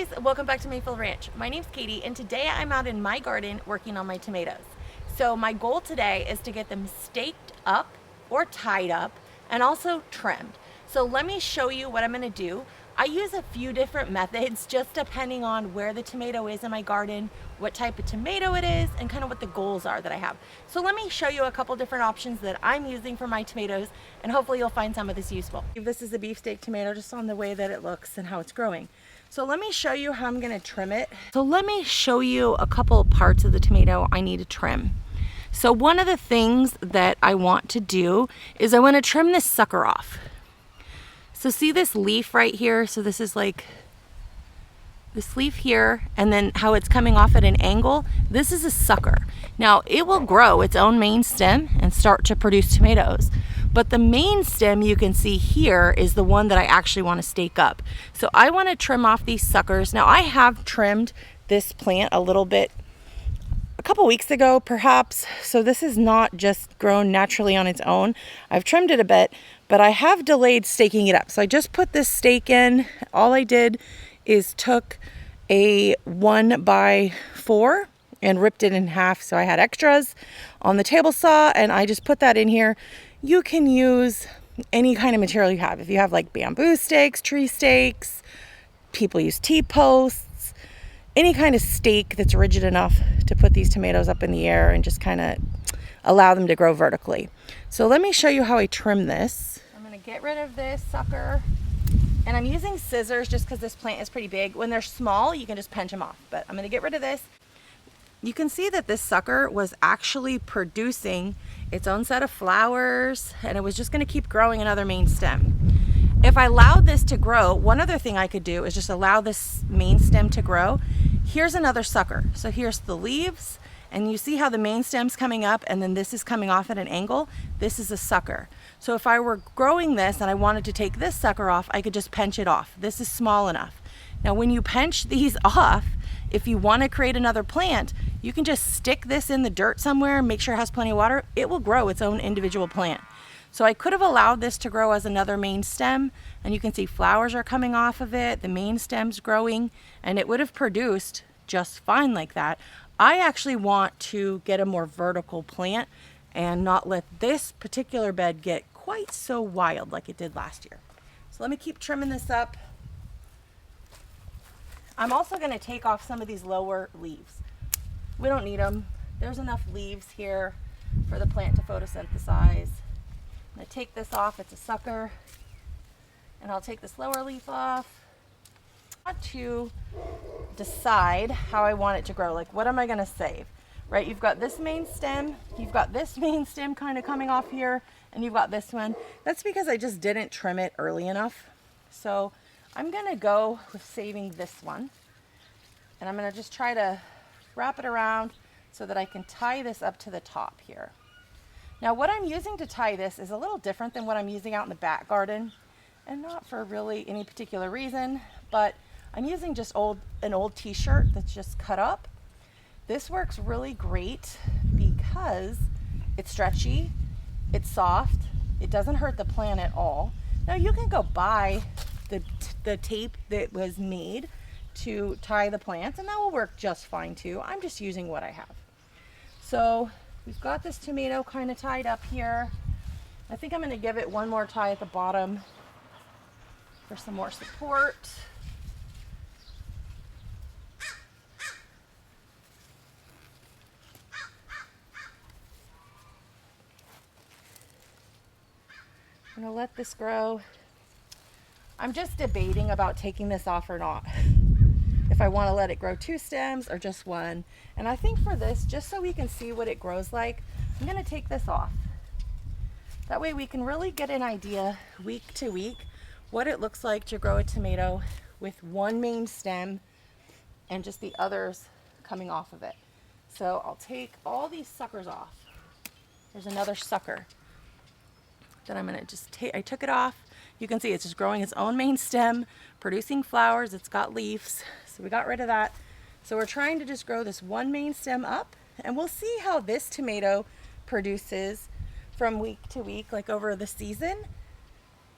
guys, welcome back to Mayfield Ranch. My name's Katie and today I'm out in my garden working on my tomatoes. So my goal today is to get them staked up or tied up and also trimmed. So let me show you what I'm going to do. I use a few different methods just depending on where the tomato is in my garden, what type of tomato it is, and kind of what the goals are that I have. So let me show you a couple different options that I'm using for my tomatoes, and hopefully you'll find some of this useful. This is a beefsteak tomato just on the way that it looks and how it's growing. So let me show you how I'm going to trim it. So let me show you a couple parts of the tomato I need to trim. So one of the things that I want to do is I want to trim this sucker off. So see this leaf right here? So this is like this leaf here, and then how it's coming off at an angle. This is a sucker. Now it will grow its own main stem and start to produce tomatoes. But the main stem you can see here is the one that I actually want to stake up. So I want to trim off these suckers. Now I have trimmed this plant a little bit a couple weeks ago perhaps, so this is not just grown naturally on its own. I've trimmed it a bit, but I have delayed staking it up. So I just put this stake in. All I did is took a 1x4 and ripped it in half, so I had extras on the table saw, and I just put that in here. You can use any kind of material you have. If you have like bamboo stakes, tree stakes, people use T-posts, any kind of stake that's rigid enough to put these tomatoes up in the air and just kind of allow them to grow vertically. So let me show you how I trim this. I'm going to get rid of this sucker, and I'm using scissors just because this plant is pretty big. When they're small, you can just pinch them off, but I'm going to get rid of this. You can see that this sucker was actually producing its own set of flowers, and it was just going to keep growing another main stem. If I allowed this to grow, one other thing I could do is just allow this main stem to grow. Here's another sucker. So here's the leaves, and you see how the main stem's coming up and then this is coming off at an angle. This is a sucker. So if I were growing this and I wanted to take this sucker off, I could just pinch it off. This is small enough. Now when you pinch these off, if you want to create another plant, you can just stick this in the dirt somewhere, make sure it has plenty of water. It will grow its own individual plant. So I could have allowed this to grow as another main stem, and you can see flowers are coming off of it, the main stem's growing, and it would have produced just fine like that. I actually want to get a more vertical plant and not let this particular bed get quite so wild like it did last year. So let me keep trimming this up. I'm also going to take off some of these lower leaves. We don't need them. There's enough leaves here for the plant to photosynthesize. I'm going to take this off. It's a sucker. And I'll take this lower leaf off. I want to decide how I want it to grow. Like, what am I going to save? Right? You've got this main stem. You've got this main stem kind of coming off here. And you've got this one. That's because I just didn't trim it early enough. So I'm going to go with saving this one. And I'm going to just try to wrap it around so that I can tie this up to the top here. Now what I'm using to tie this is a little different than what I'm using out in the back garden, and not for really any particular reason, but I'm using just an old t-shirt that's just cut up. This works really great because it's stretchy, it's soft, it doesn't hurt the plant at all. Now you can go buy the tape that was made to tie the plants, and that will work just fine too. I'm just using what I have. So we've got this tomato kind of tied up here. I think I'm going to give it one more tie at the bottom for some more support. I'm going to let this grow. I'm just debating about taking this off or not. If I want to let it grow 2 stems or just 1. And I think for this, just so we can see what it grows like, I'm going to take this off. That way we can really get an idea week to week what it looks like to grow a tomato with one main stem and just the others coming off of it. So I'll take all these suckers off. There's another sucker that I'm going to just take. I took it off. You can see it's just growing its own main stem, producing flowers. It's got leaves. So we got rid of that. So we're trying to just grow this one main stem up, and we'll see how this tomato produces from week to week, like over the season.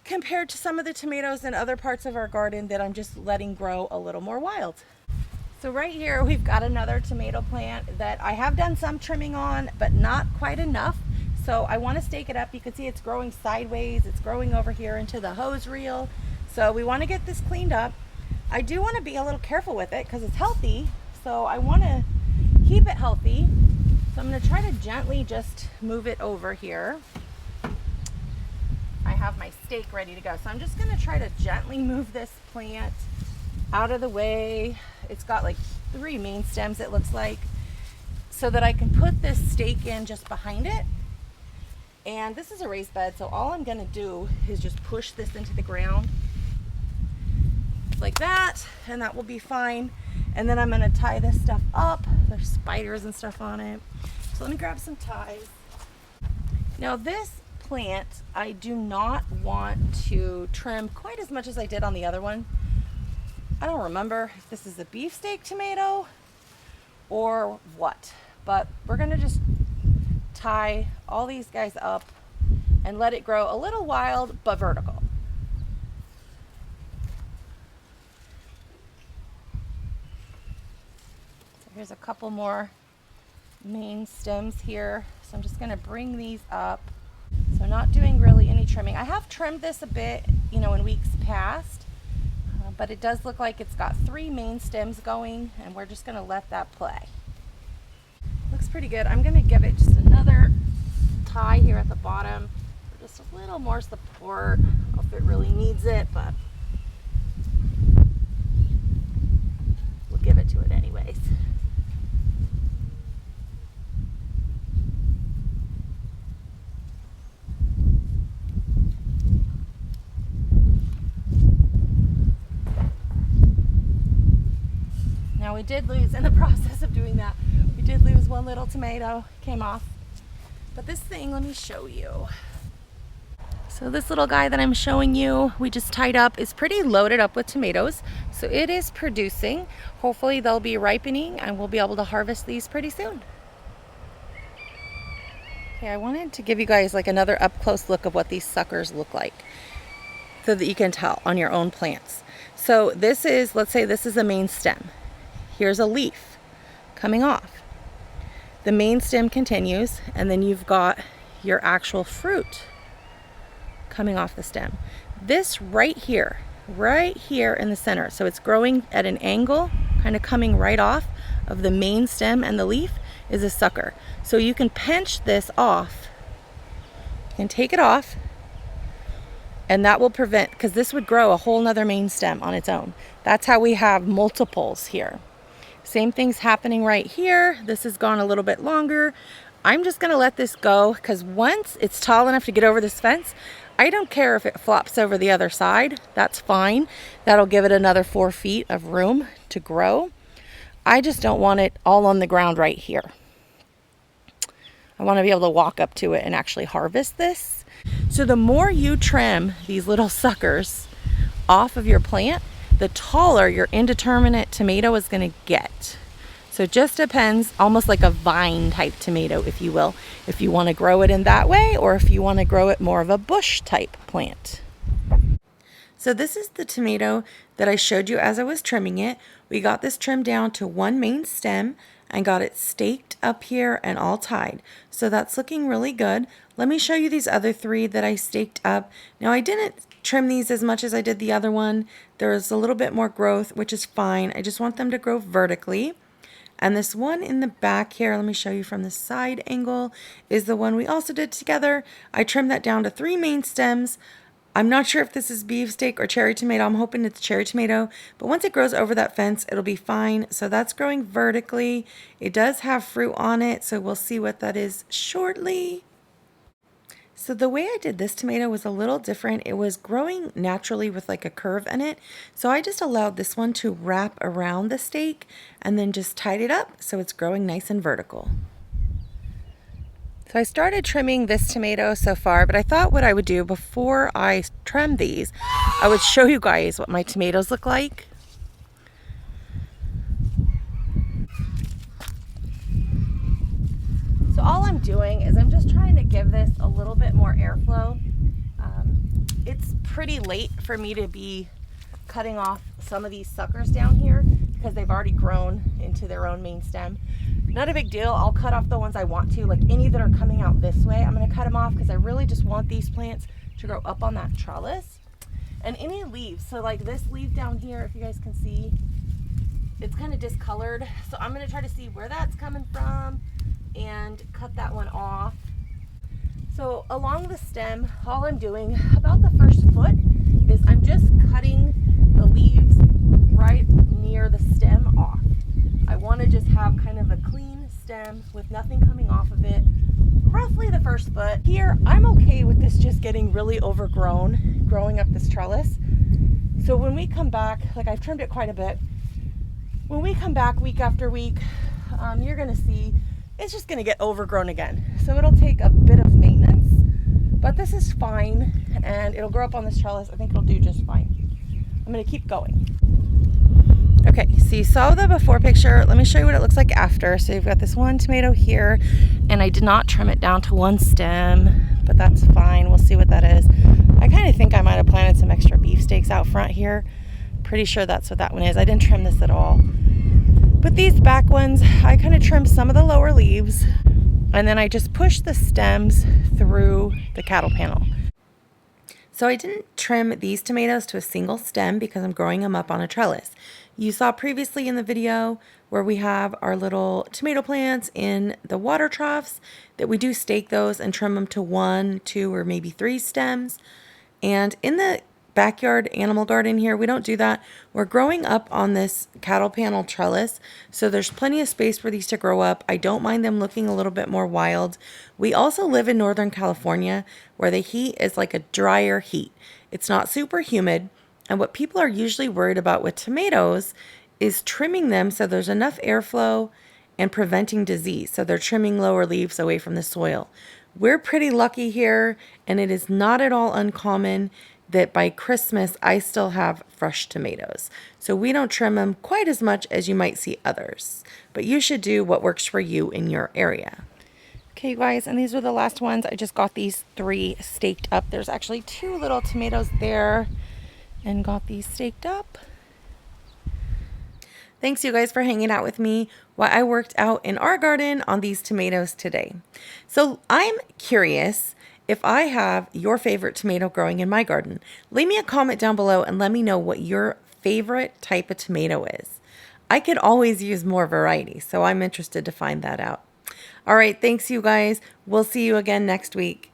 compared to some of the tomatoes in other parts of our garden that I'm just letting grow a little more wild. So right here we've got another tomato plant that I have done some trimming on, but not quite enough. So I want to stake it up. You can see it's growing sideways. It's growing over here into the hose reel. So we want to get this cleaned up. I do want to be a little careful with it because it's healthy. So I want to keep it healthy. So I'm going to try to gently just move it over here. I have my stake ready to go. So I'm just going to try to gently move this plant out of the way. It's got like 3 main stems, it looks like, so that I can put this stake in just behind it. And this is a raised bed, so all I'm going to do is just push this into the ground like that, and that will be fine. And then I'm going to tie this stuff up. There's spiders and stuff on it. So let me grab some ties. Now this plant, I do not want to trim quite as much as I did on the other one. I don't remember if this is a beefsteak tomato or what, but we're going to just tie all these guys up and let it grow a little wild but vertical. So here's a couple more main stems here. So I'm just going to bring these up. So not doing really any trimming. I have trimmed this a bit, in weeks past, but it does look like it's got 3 main stems going, and we're just going to let that play. Looks pretty good. I'm going to give it just another tie here at the bottom for just a little more support. I don't know if it really needs it, but we'll give it to it anyways. Now we did lose, in the process of doing that, we did lose one little tomato, came off. But this thing, let me show you. So this little guy that I'm showing you, we just tied up, is pretty loaded up with tomatoes. So it is producing. Hopefully they'll be ripening and we'll be able to harvest these pretty soon. Okay, I wanted to give you guys like another up close look of what these suckers look like, so that you can tell on your own plants. So this is, let's say this is a main stem. Here's a leaf coming off. The main stem continues, and then you've got your actual fruit coming off the stem. This right here in the center, so it's growing at an angle, kind of coming right off of the main stem and the leaf, is a sucker. So you can pinch this off and take it off, and that will prevent, because this would grow a whole nother main stem on its own. That's how we have multiples here. Same thing's happening right here. This has gone a little bit longer. I'm just gonna let this go, because once it's tall enough to get over this fence, I don't care if it flops over the other side. That's fine. That'll give it another 4 feet of room to grow. I just don't want it all on the ground right here. I want to be able to walk up to it and actually harvest this. So the more you trim these little suckers off of your plant, the taller your indeterminate tomato is going to get. So it just depends, almost like a vine type tomato, if you will, if you want to grow it in that way, or if you want to grow it more of a bush type plant. So this is the tomato that I showed you as I was trimming it. We got this trimmed down to 1 main stem and got it staked up here and all tied. So that's looking really good. Let me show you these other 3 that I staked up. Now I didn't trim these as much as I did the other one. There's a little bit more growth, which is fine. I just want them to grow vertically. And this one in the back here, let me show you from the side angle, is the one we also did together. I trimmed that down to 3 main stems. I'm not sure if this is beefsteak or cherry tomato. I'm hoping it's cherry tomato, but once it grows over that fence, it'll be fine. So that's growing vertically. It does have fruit on it, so we'll see what that is shortly. So the way I did this tomato was a little different. It was growing naturally with like a curve in it. So I just allowed this one to wrap around the stake and then just tied it up so it's growing nice and vertical. So I started trimming this tomato so far, but I thought what I would do before I trim these, I would show you guys what my tomatoes look like. So all I'm doing is I'm just trying to give this a little bit more airflow. it's pretty late for me to be cutting off some of these suckers down here because they've already grown into their own main stem. Not a big deal. I'll cut off the ones I want to, like any that are coming out this way. I'm going to cut them off because I really just want these plants to grow up on that trellis. And any leaves, so like this leaf down here, if you guys can see, it's kind of discolored. So I'm going to try to see where that's coming from and cut that one off. So along the stem, all I'm doing about the first foot is I'm just cutting the leaves right near the stem off. I want to just have kind of a clean stem with nothing coming off of it, roughly the first foot. Here, I'm okay with this just getting really overgrown, growing up this trellis. So when we come back, like I've trimmed it quite a bit, when we come back week after week, you're going to see it's just going to get overgrown again. So it'll take a bit of maintenance, but this is fine and it'll grow up on this trellis. I think it'll do just fine. I'm going to keep going. Okay, so you saw the before picture. Let me show you what it looks like after. So you've got this one tomato here, and I did not trim it down to one stem, but that's fine. We'll see what that is. I kind of think I might have planted some extra beefsteaks out front here. Pretty sure that's what that one is. I didn't trim this at all. But these back ones, I kind of trimmed some of the lower leaves, and then I just pushed the stems through the cattle panel. So I didn't trim these tomatoes to a single stem because I'm growing them up on a trellis. You saw previously in the video where we have our little tomato plants in the water troughs that we do stake those and trim them to 1, 2, or maybe 3 stems. And in the backyard animal garden here, we don't do that. We're growing up on this cattle panel trellis, so there's plenty of space for these to grow up. I don't mind them looking a little bit more wild. We also live in Northern California where the heat is like a drier heat. It's not super humid, and what people are usually worried about with tomatoes is trimming them so there's enough airflow and preventing disease. So they're trimming lower leaves away from the soil. We're pretty lucky here, and it is not at all uncommon that by Christmas I still have fresh tomatoes. So we don't trim them quite as much as you might see others, but you should do what works for you in your area. Okay, you guys, and these were the last ones. I just got these 3 staked up. There's actually 2 little tomatoes there, and got these staked up. Thanks you guys for hanging out with me while I worked out in our garden on these tomatoes today. So I'm curious if I have your favorite tomato growing in my garden. Leave me a comment down below and let me know what your favorite type of tomato is. I could always use more variety, so I'm interested to find that out. All right, thanks you guys. We'll see you again next week.